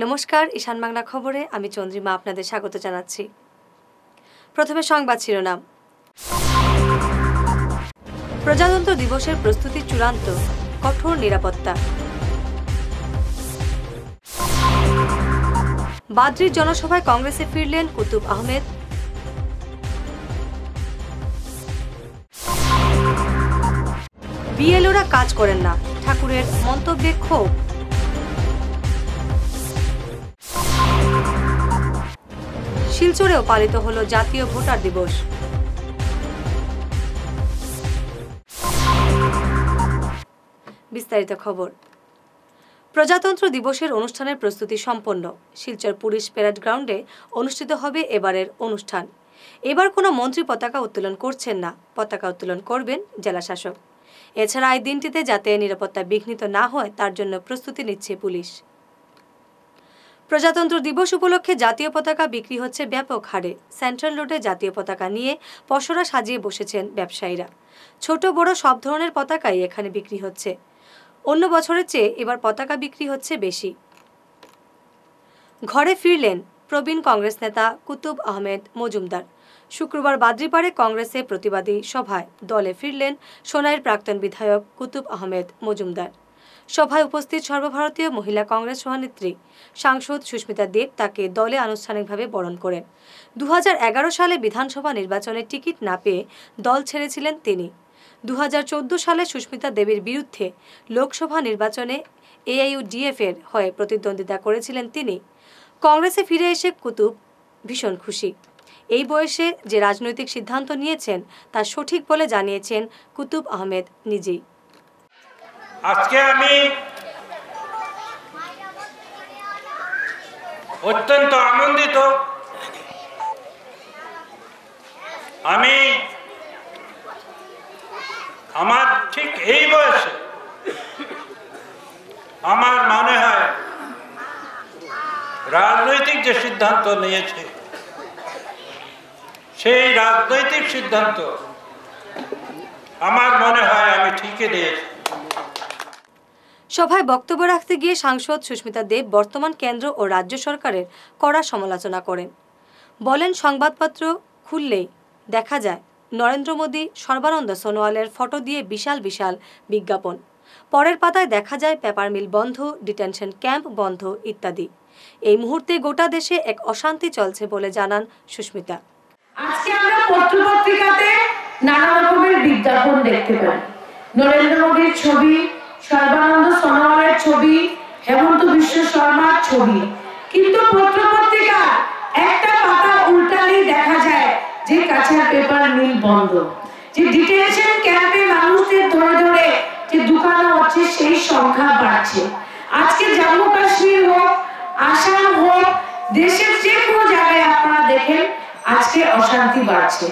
নমস্কার, ঈশান বাংলা খবরে আমি চন্দ্রিমা আপনাদের স্বাগত জানাচ্ছি। প্রথমে সংবাদ শিরোনাম। প্রজাতন্ত্র দিবসের প্রস্তুতি চূড়ান্ত, কঠোর নিরাপত্তা। বাদ্রির জনসভায় কংগ্রেসে ফিরলেন কুতুব আহমেদ। বিএলওরা কাজ করেন না, ঠাকুরের মন্তব্যে ক্ষোভ। শিলচরেও পালিত হল জাতীয় ভোটার দিবস। বিস্তারিত খবর। প্রজাতন্ত্র দিবসের অনুষ্ঠানের প্রস্তুতি সম্পন্ন। শিলচর পুলিশ প্যারেড গ্রাউন্ডে অনুষ্ঠিত হবে এবারের অনুষ্ঠান। এবার কোনো মন্ত্রী পতাকা উত্তোলন করছেন না, পতাকা উত্তোলন করবেন জেলা শাসক। এছাড়া এই দিনটিতে যাতে নিরাপত্তা বিঘ্নিত না হয় তার জন্য প্রস্তুতি নিচ্ছে পুলিশ। প্রজাতন্ত্র দিবস উপলক্ষে জাতীয় পতাকা বিক্রি হচ্ছে ব্যাপক হারে। সেন্ট্রাল রোডে জাতীয় পতাকা নিয়ে পসরা সাজিয়ে বসেছেন ব্যবসায়ীরা। ছোট বড় সব ধরনের পতাকাই এখানে বিক্রি হচ্ছে। অন্য বছরের চেয়ে এবার পতাকা বিক্রি হচ্ছে বেশি। ঘরে ফিরলেন প্রবীণ কংগ্রেস নেতা কুতুব আহমেদ মজুমদার। শুক্রবার বাদ্রিপাড়ে কংগ্রেসের প্রতিবাদী সভায় দলে ফিরলেন সোনাইয়ের প্রাক্তন বিধায়ক কুতুব আহমেদ মজুমদার। সভায় উপস্থিত সর্বভারতীয় মহিলা কংগ্রেস সভানেত্রী সাংসদ সুস্মিতা দেব তাকে দলে আনুষ্ঠানিকভাবে বরণ করেন। 2011 সালে বিধানসভা নির্বাচনে টিকিট না পেয়ে দল ছেড়েছিলেন তিনি। 2014 সালে সুস্মিতা দেবীর বিরুদ্ধে লোকসভা নির্বাচনে AIUDF এর হয়ে প্রতিদ্বন্দ্বিতা করেছিলেন তিনি। কংগ্রেসে ফিরে এসে কুতুব ভীষণ খুশি। এই বয়সে যে রাজনৈতিক সিদ্ধান্ত নিয়েছেন তা সঠিক বলে জানিয়েছেন কুতুব আহমেদ নিজেই। আজকে আমি অত্যন্ত আনন্দিত। আমি আমার ঠিক এই বয়সে আমার মনে হয় রাজনৈতিক যে সিদ্ধান্ত নিয়েছে সেই রাজনৈতিক সিদ্ধান্ত আমার মনে হয় আমি ঠিকই নিয়েছি। সভায় বক্তব্য রাখতে গিয়ে সাংসদ সুস্মিতা দেব বর্তমান কেন্দ্র ও রাজ্য সরকারের কড়া সমালোচনা করেন। বলেন, সংবাদপত্র খুললেই দেখা যায় নরেন্দ্র মোদী, সর্বানন্দ সোনোয়ালের ফটো দিয়ে বিশাল বিশাল বিজ্ঞাপন। পরের পাতায় দেখা যায় পেপার মিল বন্ধ, ডিটেনশন ক্যাম্প বন্ধ ইত্যাদি। এই মুহূর্তে গোটা দেশে এক অশান্তি চলছে বলে জানান সুস্মিতা। আজকে আমরা পত্রপত্রিকাতে নানা রকমের বিজ্ঞাপন দেখতে পাই। নরেন্দ্র মোদীর ছবি, সর্বানন্দ সোনোয়ালের ছবি, হেমন্ত বিশ্ব শর্মার ছবি, কিন্তু পত্রপত্রিকা একটা পাতা উল্টালেই দেখা যায় যে কাঁচা পেপার মিল বন্ধ, যে ডিটেনশন ক্যাম্পে মানুষদের ধরে ধরে যে ঢুকানো হচ্ছে সেই সংখ্যা বাড়ছে। আজকে জম্মু কাশ্মীর হোক, আসাম হোক, দেশের যে কোনো জায়গায় আপনারা দেখেন আজকে অশান্তি বাড়ছে।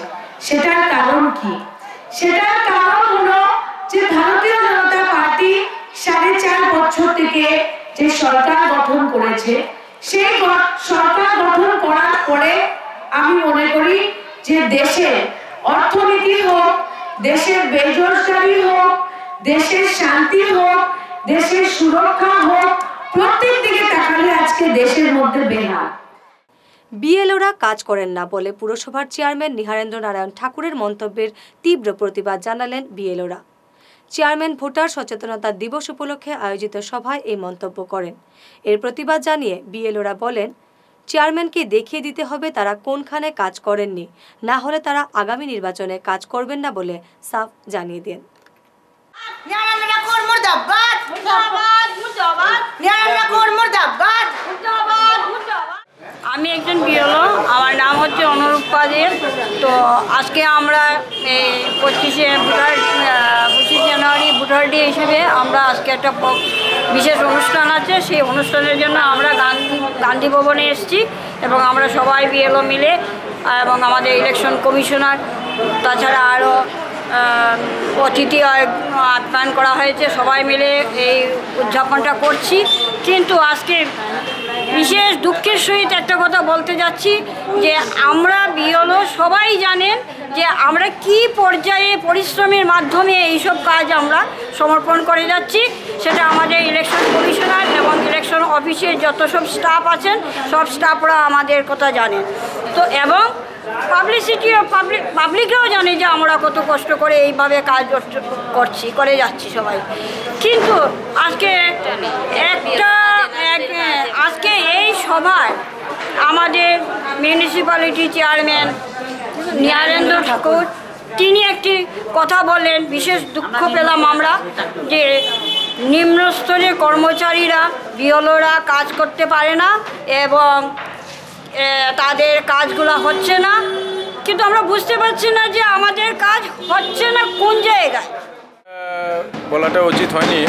সেটার কারণ কি? সেটার কারণ হলো যে ভারতীয় জনতা পার্টি 4.5 বছর থেকে যে সরকার গঠন করেছে, সেই সরকার গঠন করার পরে আমি মনে করি যে দেশের অর্থনীতি হোক, দেশের বেরোজগারি হোক, দেশের শান্তি হোক, দেশের সুরক্ষা হোক, প্রত্যেক দিকে তাকালে আজকে দেশের মধ্যে বেহাল। বিএলওরা কাজ করেন না বলে পুরসভার চেয়ারম্যান নিহারেন্দ্র নারায়ণ ঠাকুরের মন্তব্যের তীব্র প্রতিবাদ জানালেন বিএলওরা। চেয়ারম্যান ভোটার সচেতনতা দিবস উপলক্ষে আয়োজিত সভায় এই মন্তব্য করেন। এর প্রতিবাদ জানিয়ে বিএলওরা বলেন, চেয়ারম্যানকে দেখিয়ে দিতে হবে তারা কোনখানে কাজ করেননি, না হলে তারা আগামী নির্বাচনে কাজ করবেন না বলে সাফ জানিয়ে দেন। আমি একজন বিএলও, আমার নাম হচ্ছে অনুরূপা দেব। তো আজকে আমরা 25 জানুয়ারি ভোটার ডে হিসেবে আমরা আজকে একটা বিশেষ অনুষ্ঠান আছে। সেই অনুষ্ঠানের জন্য আমরা গান্ধী ভবনে এসেছি এবং আমরা সবাই বিএলও মিলে এবং আমাদের ইলেকশন কমিশনার, তাছাড়া আরও অতিথি আপ্যায়ন করা হয়েছে, সবাই মিলে এই উদযাপনটা করছি। কিন্তু আজকে বিশেষ দুঃখের সহিত একটা কথা বলতে যাচ্ছি যে আমরা বিএলও সবাই জানেন যে আমরা কি পর্যায়ে পরিশ্রমের মাধ্যমে এইসব কাজ আমরা সমর্পণ করে যাচ্ছি। সেটা আমাদের ইলেকশন কমিশনার এবং ইলেকশন অফিসার অফিসের যত সব স্টাফ আছেন সব স্টাফরা আমাদের কথা জানেন। তো এবং পাবলিসিটি পাবলিকেও জানে যে আমরা কত কষ্ট করে এইভাবে কাজ করে যাচ্ছি সবাই। কিন্তু আজকে এই সভায় আমাদের মিউনিসিপ্যালিটি চেয়ারম্যান নীহারেন্দ্র ঠাকুর তিনি একটি কথা বলেন, বিশেষ দুঃখ পেলাম আমরা যে নিম্নস্তরের কর্মচারীরা বিএলওরা কাজ করতে পারে না এবং তাদের কাজগুলো হচ্ছে না। কিন্তু আমরা বুঝতে পারছি না যে আমাদের কাজ হচ্ছে না কোন জায়গায়। বলাটা উচিত হয়নি,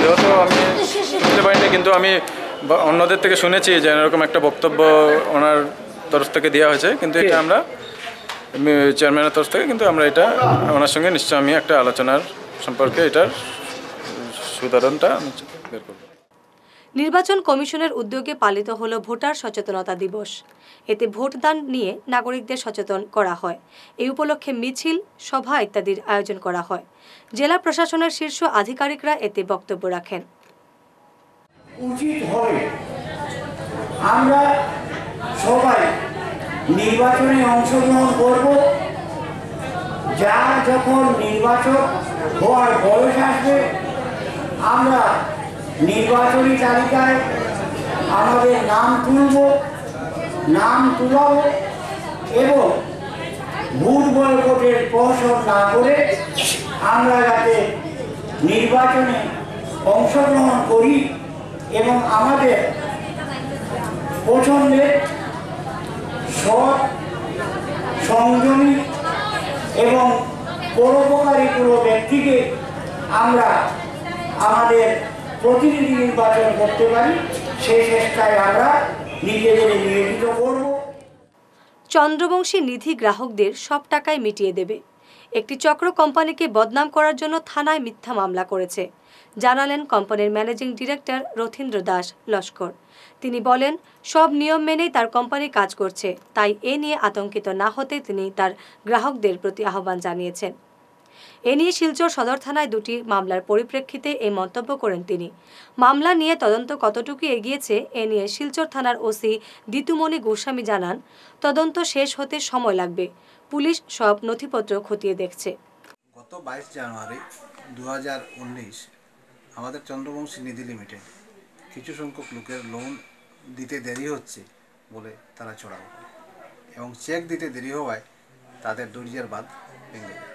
যেহেতু আমি শুনতে পারিনি, কিন্তু আমি অন্যদের থেকে শুনেছি যে এরকম একটা বক্তব্য ওনার তরফ থেকে দেওয়া হয়েছে। কিন্তু এটা আমরা চেয়ারম্যানের তরফ থেকে কিন্তু আমরা এটা ওনার সঙ্গে নিশ্চয়ই আমি একটা আলোচনার সম্পর্কে এটার সুধারণটা আমি বের করব। নির্বাচন কমিশনের উদ্যোগে পালিত হলো ভোটার সচেতনতা দিবস। এতে ভোটদান নিয়ে নাগরিকদের সচেতন করা হয়। এই উপলক্ষে মিছিল, সভা ইত্যাদির আয়োজন করা হয়। জেলা প্রশাসনের শীর্ষ আধিকারিকরা এতে বক্তব্য রাখেন। উচিত হবে আমরা সবাই নির্বাচনে অংশগ্রহণ করব। যার যখন নির্বাচক হওয়ার বয়স আসবে আমরা নির্বাচনী তালিকায় আমাদের নাম তুলাবো এবং ভোট বয়কটের প্রহসন না করে আমরা যাতে নির্বাচনে অংশগ্রহণ করি এবং আমাদের পছন্দের সৎ, সংযমী এবং পরোপকারী কোনো ব্যক্তিকে আমরা আমাদের প্রতিনিধি নির্বাচন করতে পারি, সেই চেষ্টায় আমরা নিজেদের নিয়োজিত করব। চন্দ্রবংশী নিধি গ্রাহকদের সব টাকাই মিটিয়ে দেবে। একটি চক্র কোম্পানিকে বদনাম করার জন্য থানায় মিথ্যা মামলা করেছে, জানালেন কোম্পানির ম্যানেজিং ডিরেক্টর রথীন্দ্র দাস লস্কর। তিনি বলেন, সব নিয়ম মেনেই তার কোম্পানি কাজ করছে, তাই এ নিয়ে আতঙ্কিত না হতে তিনি তার গ্রাহকদের প্রতি আহ্বান জানিয়েছেন। এ নিয়ে শিলচর সদর থানায় দুটি মামলার পরিপ্রেক্ষিতে এই মন্তব্য করেন তিনি। মামলা নিয়ে তদন্ত কতটুকু এগিয়েছে এ নিয়ে শিলচর থানার ওসি দিতুমণি গোস্বামী জানান, তদন্ত শেষ হতে সময় লাগবে। পুলিশ সব নথিপত্র খতিয়ে দেখছে। গত 22 জানুয়ারি 2019 আমাদের চন্দ্রবংশী নিধি লিমিটেড কিছু সংখ্যক লোকের লোন দিতে দেরি হচ্ছে বলে তারা চড়াও করে এবং চেক দিতে দেরি হওয়ায় তাদের ধৈর্যের বাঁধ ভেঙে যায়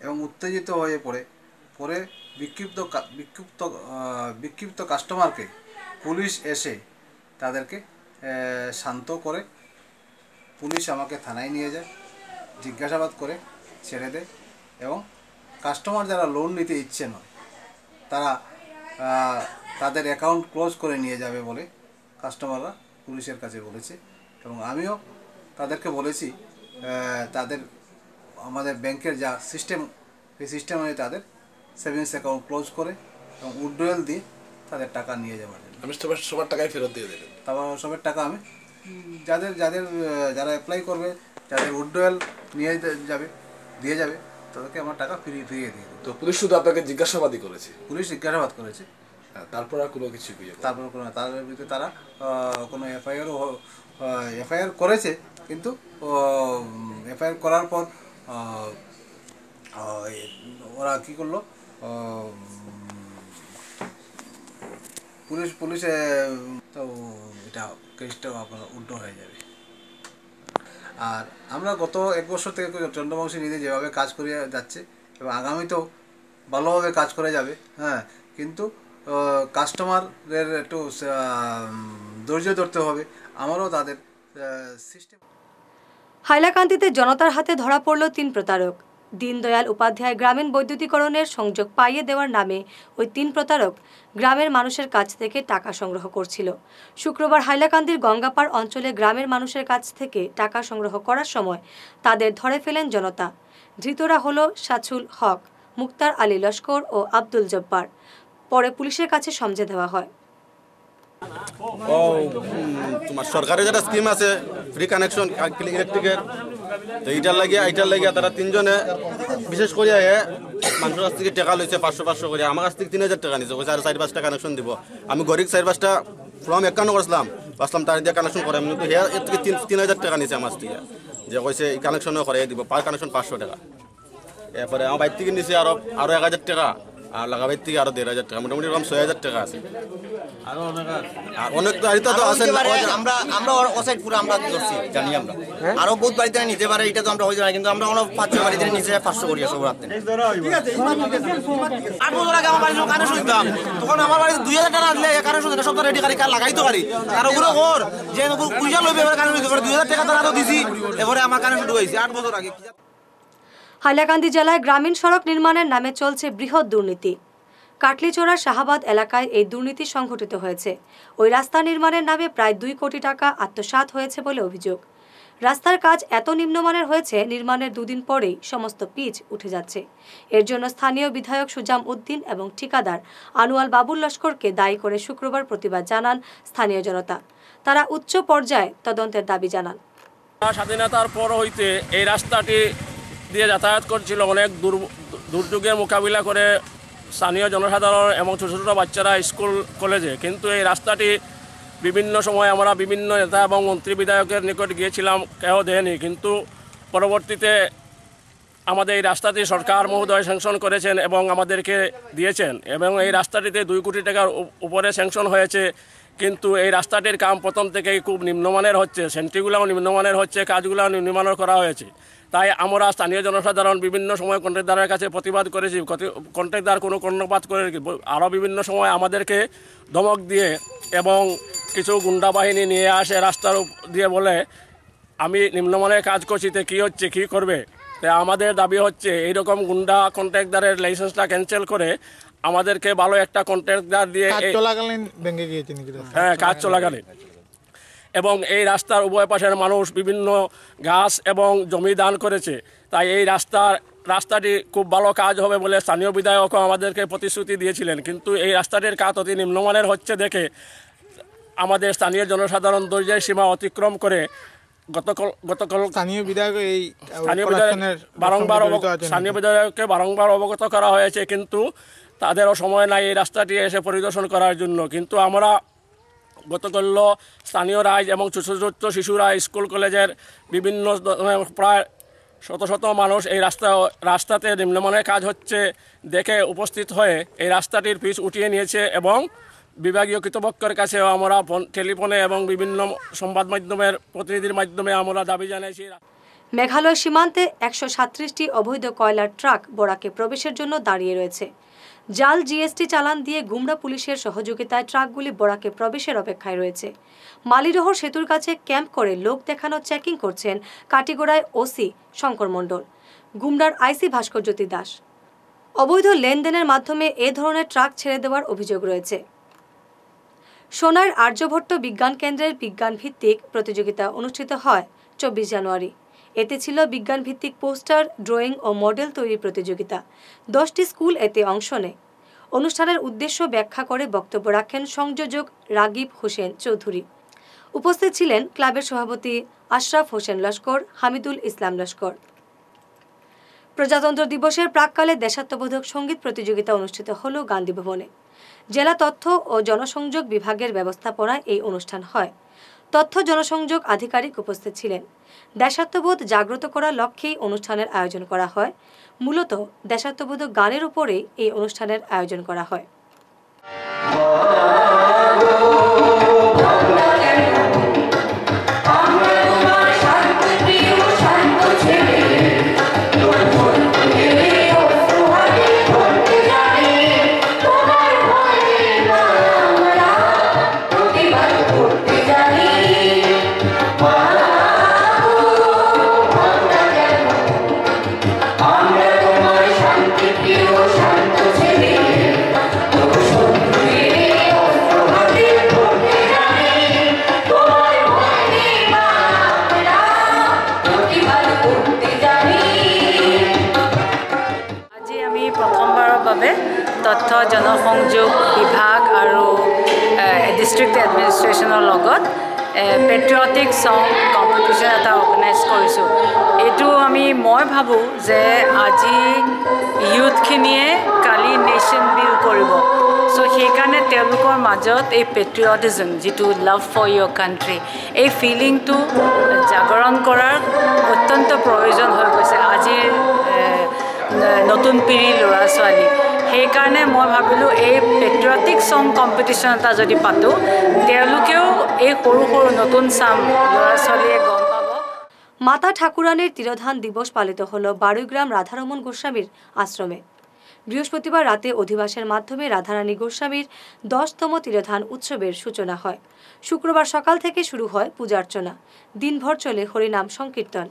এবং উত্তেজিত হয়ে পরে বিক্ষিপ্ত কাস্টমারকে পুলিশ এসে তাদেরকে শান্ত করে। পুলিশ আমাকে থানায় নিয়ে যায়, জিজ্ঞাসাবাদ করে ছেড়ে দেয় এবং কাস্টমার যারা লোন নিতে ইচ্ছে নয় তারা তাদের অ্যাকাউন্ট ক্লোজ করে নিয়ে যাবে বলে কাস্টমাররা পুলিশের কাছে বলেছে এবং আমিও তাদেরকে বলেছি আমাদের ব্যাংকের যা সিস্টেম সেই সিস্টেম অনুযায়ী তাদের সেভিংস অ্যাকাউন্ট ক্লোজ করে এবং উইথড্রয়াল দিয়ে তাদের টাকা নিয়ে যাওয়ার জন্য। আমি সবার টাকাই ফেরত দিয়ে দেবেন? তারপর সবার টাকা আমি যারা অ্যাপ্লাই করবে, যাদের উইথড্রয়াল দিয়ে যাবে তাদেরকে আমার টাকা ফিরিয়ে দিয়ে দেবে। তো পুলিশ শুধু আপনাকে জিজ্ঞাসাবাদই করেছে? পুলিশ জিজ্ঞাসাবাদ করেছে, তারপর আর কোনো কিছু তার বিরুদ্ধে তারা কোনো এফআইআর করেছে, কিন্তু এফআইআর করার পর ওরা কী করলো, পুলিশে তো এটা কেসটাও আপনার উল্টো হয়ে যাবে। আর আমরা গত 1 বছর থেকে চন্দ্রবংশী নিধি যেভাবে কাজ করে যাচ্ছে এবং আগামীতেও ভালোভাবে কাজ করে যাবে। হ্যাঁ, কিন্তু কাস্টমারের একটু ধৈর্য ধরতে হবে। আমারও তাদের সিস্টেম। হাইলাকান্দিতে জনতার হাতে ধরা পড়ল 3 প্রতারক। দীনদয়াল উপাধ্যায় গ্রামীণ বৈদ্যুতিকরণের সংযোগ পাইয়ে দেওয়ার নামে ওই 3 প্রতারক গ্রামের মানুষের কাছ থেকে টাকা সংগ্রহ করছিল। শুক্রবার হাইলাকান্দির গঙ্গাপাড় অঞ্চলে গ্রামের মানুষের কাছ থেকে টাকা সংগ্রহ করার সময় তাদের ধরে ফেলেন জনতা। ধৃতরা হল সাছুল হক, মুক্তার আলী লস্কর ও আব্দুল জব্বার। পরে পুলিশের কাছে সমঝে দেওয়া হয়। তোমার সরকারি যেটা স্কিম আছে ফ্রি কানেকশন ইলেকট্রিকের, তো এইটার লাগিয়া তারা 3 জনে বিশেষ করে মানুষের কাছ থেকে টাকা লইছে 500 করে, আমার কাছ থেকে 3000 টাকা নিছে, কইছে আর 4-5টা কানেকশন দিব। আমি গরিব 4-5টা ফর্ম 51 করছিলাম, বাসলাম তার দিয়ে কানেকশন করে, আমি কিন্তু এর থেকে 3000 টাকা নিছে আমার থেকে, যে কইছে এই কানেকশনও করে দিব, পার কানেকশন 500 টাকা। এরপরে আমার বাইর থেকে নিছে আরো 1000 টাকা, আর লাগাবাই থেকে আরো 1500 টাকা, মোটামুটি এরকম 6000 টাকা আছে। আর অনেক বাড়িতে তো আছে, আমরা ওসাইড পুরো আমরা করছি জানি, আমরা আরো বহুত বাড়িতে নিতে পারে, এটা তো আমরা হয়ে যায়, কিন্তু আমরা 5-6 বাড়িতে নিচে 500 করি সব রাখতেন। 8 বছর আগে আমার বাড়ির কানে শুনতাম, তখন আমার বাড়িতে 2000 টাকা দিলে কানে শুনতে সব রেডি গাড়ি লাগাইতো পারি, আর ওগুলো ওর যে পয়সা লইবে এবার কানে শুনতে পারে, 2000 টাকা তারা আরো দিছি, এবারে আমার কানে শুরু হয়েছে 8 বছর আগে। হাইলাকান্দি জেলায় গ্রামীণ সড়ক নির্মাণের নামে চলছে বৃহৎ দুর্নীতি। কাটলিচোড়ার শাহাবাদ এলাকায় এই দুর্নীতি সংঘটিত হয়েছে। ওই রাস্তা নির্মাণের নামে প্রায় 2 কোটি টাকা আত্মসাৎ হয়েছে বলে অভিযোগ। রাস্তার কাজ এত নিম্নমানের হয়েছে, নির্মাণের 2 দিন পরেই সমস্ত পিচ উঠে যাচ্ছে। এর জন্য স্থানীয় বিধায়ক সুজাম উদ্দিন এবং ঠিকাদার আনোয়াল বাবুল লস্করকে দায়ী করে শুক্রবার প্রতিবাদ জানান স্থানীয় জনতা। তারা উচ্চ পর্যায়ে তদন্তের দাবি জানান। স্বাধীনতার পর হইতে এই রাস্তাটি দিয়ে যাতায়াত করছিল, অনেক দুর্যোগের মোকাবিলা করে স্থানীয় জনসাধারণ এবং ছোটো ছোটো বাচ্চারা স্কুল কলেজে। কিন্তু এই রাস্তাটি বিভিন্ন সময় আমরা বিভিন্ন নেতা এবং মন্ত্রী বিধায়কের নিকট গিয়েছিলাম, কেউ দেয়নি। কিন্তু পরবর্তীতে আমাদের এই রাস্তাটি সরকার মহোদয় স্যাংশন করেছেন এবং আমাদেরকে দিয়েছেন, এবং এই রাস্তাটিতে 2 কোটি টাকার উপরে স্যাংশন হয়েছে। কিন্তু এই রাস্তাটির কাম প্রথম থেকেই খুব নিম্নমানের হচ্ছে, সেন্ট্রিগুলোও নিম্নমানের হচ্ছে, কাজগুলোও নিম্নমানের করা হয়েছে। তাই আমরা স্থানীয় জনসাধারণ বিভিন্ন সময় কন্ট্রাক্টরের কাছে প্রতিবাদ করেছি, কন্ট্রাক্টর কোনো কর্ণপাত করে আরও বিভিন্ন সময় আমাদেরকে ধমক দিয়ে এবং কিছু গুন্ডা বাহিনী নিয়ে আসে রাস্তার দিয়ে, বলে আমি নিম্নমানের কাজ করছি, তো কী হচ্ছে, কী করবে। তাই আমাদের দাবি হচ্ছে এইরকম গুন্ডা কন্ট্রাক্টরের লাইসেন্সটা ক্যান্সেল করে আমাদেরকে ভালো একটা কন্ট্রাক্টর দিয়ে, হ্যাঁ কাজ চলাকালীন, এবং এই রাস্তার উভয় পাশের মানুষ বিভিন্ন গাছ এবং জমি দান করেছে। তাই এই রাস্তাটি খুব ভালো কাজ হবে বলে স্থানীয় বিধায়কও আমাদেরকে প্রতিশ্রুতি দিয়েছিলেন। কিন্তু এই রাস্তাটির কাজ অতি নিম্নমানের হচ্ছে দেখে আমাদের স্থানীয় জনসাধারণ ধৈর্যের সীমা অতিক্রম করে গতকাল স্থানীয় বিধায়ককে বারংবার অবগত করা হয়েছে, কিন্তু তাদেরও সময় নাই এই রাস্তাটি এসে পরিদর্শন করার জন্য। কিন্তু আমরা গতকাল স্থানীয় রাইজ এবং ছোট ছোট শিশুরা স্কুল কলেজের বিভিন্ন প্রায় শত শত মানুষ এই রাস্তাতে নিম্নমানের কাজ হচ্ছে দেখে উপস্থিত হয়ে এই রাস্তাটির পিচ উঠিয়ে নিয়েছে, এবং বিভাগীয় কর্তৃপক্ষের কাছেও আমরা টেলিফোনে এবং বিভিন্ন সংবাদ মাধ্যমের প্রতিনিধির মাধ্যমে আমরা দাবি জানাইছি। মেঘালয় সীমান্তে 137টি অবৈধ কয়লার ট্রাক বরাকে প্রবেশের জন্য দাঁড়িয়ে রয়েছে। জাল জিএসটি চালান দিয়ে গুমরা পুলিশের সহযোগিতায় ট্রাকগুলি বরাকে প্রবেশের অপেক্ষায় রয়েছে। মালিরহর সেতুর কাছে ক্যাম্প করে লোক দেখানো চেকিং করছেন কাটিগড়ায় ওসি শঙ্কর মণ্ডল, গুমরার আইসি ভাস্করজ্যোতি দাস। অবৈধ লেনদেনের মাধ্যমে এ ধরনের ট্রাক ছেড়ে দেওয়ার অভিযোগ রয়েছে। সোনার আর্যভট্ট বিজ্ঞান কেন্দ্রের বিজ্ঞান ভিত্তিক প্রতিযোগিতা অনুষ্ঠিত হয় 24 জানুয়ারি। এতে ছিল বিজ্ঞান ভিত্তিক পোস্টার, ড্রয়িং ও মডেল তৈরি প্রতিযোগিতা। 10টি স্কুল এতে অংশ নেয়। অনুষ্ঠানের উদ্দেশ্য ব্যাখ্যা করে বক্তব্য রাখেন সংযোজক রাগিব হোসেন চৌধুরী। উপস্থিত ছিলেন ক্লাবের সভাপতি আশরাফ হোসেন লস্কর, হামিদুল ইসলাম লস্কর। প্রজাতন্ত্র দিবসের প্রাক্কালে দেশাত্মবোধক সঙ্গীত প্রতিযোগিতা অনুষ্ঠিত হল গান্ধী ভবনে। জেলা তথ্য ও জনসংযোগ বিভাগের ব্যবস্থাপনায় এই অনুষ্ঠান হয়। তথ্য জনসংযোগ আধিকারিক উপস্থিত ছিলেন। দেশাত্মবোধ জাগ্রত করার লক্ষ্যেই অনুষ্ঠানের আয়োজন করা হয়। মূলত দেশাত্মবোধক গানের উপরেই এই অনুষ্ঠানের আয়োজন করা হয়। তথ্য জনসংযোগ বিভাগ আৰু ডিষ্ট্ৰিক্ট এডমিনিষ্ট্ৰেশ্যনৰ লগত পেট্ৰিয়টিক ছং কম্পিটিশ্যন এটা অৰ্গেনাইজ কৰিছোঁ। এইটো মই ভাবোঁ যে আজি ইউথখিনিয়ে কালি নেশ্যন বিল্ড কৰিব। চ' সেইকাৰণে তেওঁলোকৰ মাজত এই পেট্ৰিয়টিজম যিটো লাভ ফৰ ইয়ৰ কাণ্ট্ৰি, এই ফিলিংটো জাগৰণ কৰাৰ অত্যন্ত প্ৰয়োজন হৈ গৈছে আজিৰ নতুন পিঢ়িৰ ল'ৰা ছোৱালী। সেইকাৰণে মই ভাবিলোঁ এই পেট্ৰিয়টিক ছং কম্পিটিশ্যন এটা যদি পাতোঁ, তেওঁলোকেও এই সৰু সৰু নতুন চাম ল'ৰা ছোৱালীয়ে গম পাব। মাতা ঠাকুরানীর তিরোধান দিবস পালিত হল বারুইগ্রাম রাধারমণ গোস্বামীর আশ্রমে। বৃহস্পতিবার রাতে অধিবাসের মাধ্যমে রাধারানী গোস্বামীর 10তম তিরোধান উৎসবের সূচনা হয়। শুক্রবার সকাল থেকে শুরু হয় পূজার্চনা, দিনভর চলে হরিনাম সংকীর্তন।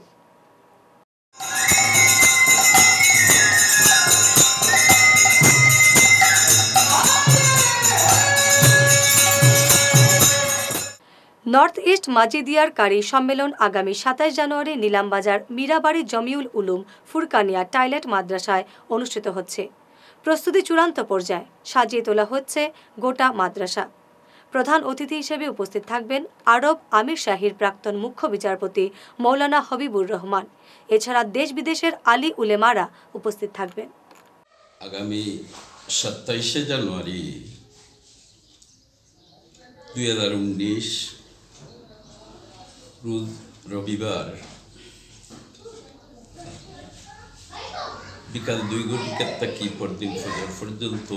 নর্থ ইস্ট মাজিদিয়ার কারি সম্মেলন আগামী 27 জানুয়ারি নিলামবাজার মীরাবাড়ি জমিউল উলুম ফুরকানিয়া টাইলেট মাদ্রাসায় অনুষ্ঠিত হচ্ছে। প্রস্তুতি চূড়ান্ত পর্যায়ে, সাজিয়ে তোলা হচ্ছে গোটা মাদ্রাসা। প্রধান অতিথি হিসেবে উপস্থিত থাকবেন আরব আমির শাহীর প্রাক্তন মুখ্য বিচারপতি মৌলানা হবিবুর রহমান। এছাড়া দেশ বিদেশের আলী উলেমারা উপস্থিত থাকবেন। আগামী 27 জানুয়ারি 2019 রোজ রবিবার বিকাল 2 ঘটিকা থেকে পরদিন ফজর পর্যন্ত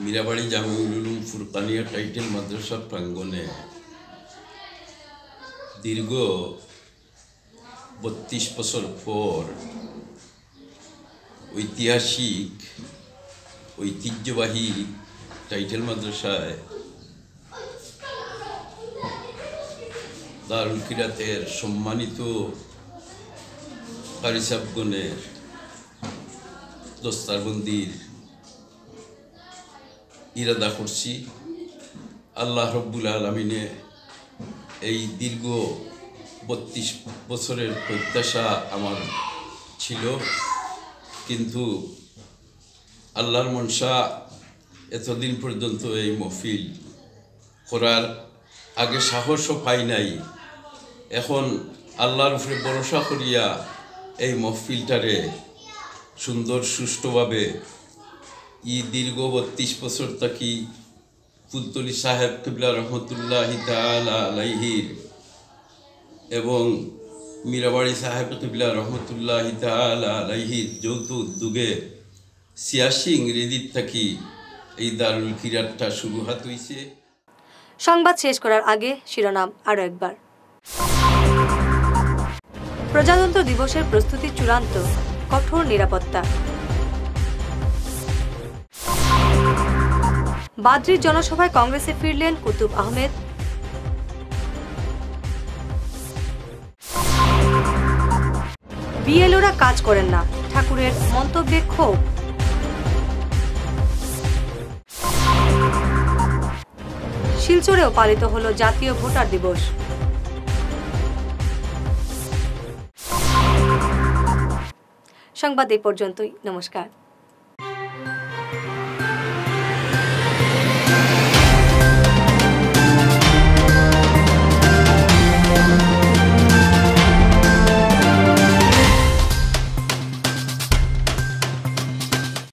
মীরাবাড়ি জামিউল উলুম ফুরকানিয়া টাইটেল মাদ্রাসা প্রাঙ্গণে দীর্ঘ 32 বছর পর ঐতিহ্যবাহী টাইটেল মাদ্রাসায় দারুল কিরাতের সম্মানিত কারি সাহেবগণের দস্তারবন্দির ইরাদা করছি। আল্লাহ রব্বুল আলামিনে এই দীর্ঘ 32 বছরের প্রত্যাশা আমার ছিল, কিন্তু আল্লাহর মনসা এতদিন পর্যন্ত এই মহফিল করার আগে সাহসও পাই নাই। এখন আল্লাহর উপরে ভরসা করিয়া এই মহফিলটারে সুন্দর সুষ্ঠুভাবে দীর্ঘ 32 বছর থাকি ফুলতলি সাহেব কিবলা রহমতুল্লাহি তাআলা আলাইহির এবং মীরাবাড়ি সাহেব কিবলা রহমতুল্লাহি তাআলা আলাইহির যৌথ উদ্যোগে 86 ইংরেজির থাকি এই দারুল কিরাতটা শুরু হইছে। সংবাদ শেষ করার আগে শিরোনাম আরো একবার। প্রজাতন্ত্র দিবসের প্রস্তুতি চূড়ান্ত, কঠোর নিরাপত্তা। বাদ্রির জনসভায় কংগ্রেসে ফিরলেন কুতুব আহমেদ। বিএলওরা কাজ করেন না, ঠাকুরের মন্তব্যে ক্ষোভ। শিলচরেও পালিত হলো জাতীয় ভোটার দিবস। সংবাদ এই পর্যন্তই, নমস্কার।